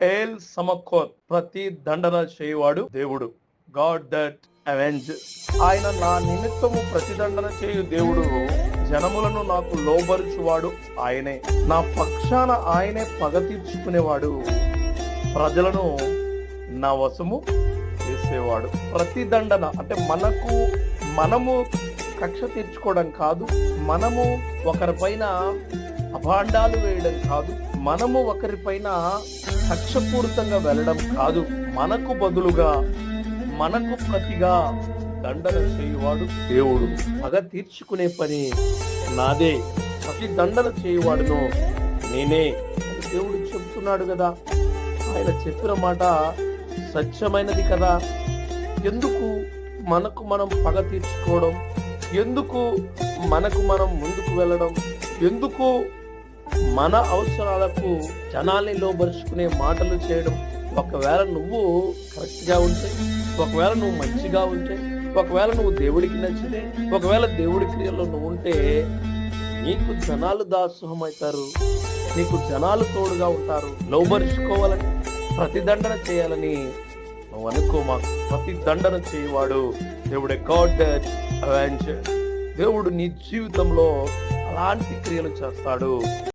L సమకోర్, ప్రతి దండన చేయువాడు దేవుడు. God that avenge. ఆయన నా నిమిత్తము ప్రతిదండన చేయు దేవుడు. జనములను నాకు లోబరుచువాడు ఆయనే. నా పక్షాన ఆయనే పగ తీర్చుకునేవాడు. ప్రజలను నా వశము చేసేవాడు. ప్రతిదండన అంటే మనము కక్ష తీర్చుకోవడం కాదు, మనము ఒకరిపైన అభాండాలు వేయడం కాదు, మనము ఒకరిపైన కక్షపూరితంగా వెళ్ళడం కాదు. మనకు బదులుగా, మనకు ప్రతిగా దండన చేయువాడు దేవుడు. పగ తీర్చుకునే పని నాదే, ప్రతి దండన చేయువాడును నేనే అని దేవుడు చెప్తున్నాడు కదా. ఆయన చెప్పిన మాట సత్యమైనది కదా. ఎందుకు మనకు మనం పగ తీర్చుకోవడం? ఎందుకు మనకు మనం ముందుకు వెళ్ళడం? ఎందుకు మన అవసరాలకు జనాల్ని లోబరుచుకునే మాటలు చేయడం? ఒకవేళ నువ్వు కరెక్ట్గా ఉంటే, ఒకవేళ నువ్వు మంచిగా ఉంటే, ఒకవేళ నువ్వు దేవుడికి నచ్చితే, ఒకవేళ దేవుడి క్రియల్లో నువ్వు ఉంటే నీకు జనాలు దాసోహం అవుతారు, నీకు జనాలు తోడుగా ఉంటారు. లోబరుచుకోవాలని, ప్రతిదండన చేయాలని నువ్వు అనుకో. మాకు ప్రతిదండన చేయవాడు దేవుడే. God that avenge. దేవుడు నీ జీవితంలో అలాంటి క్రియలు చేస్తాడు.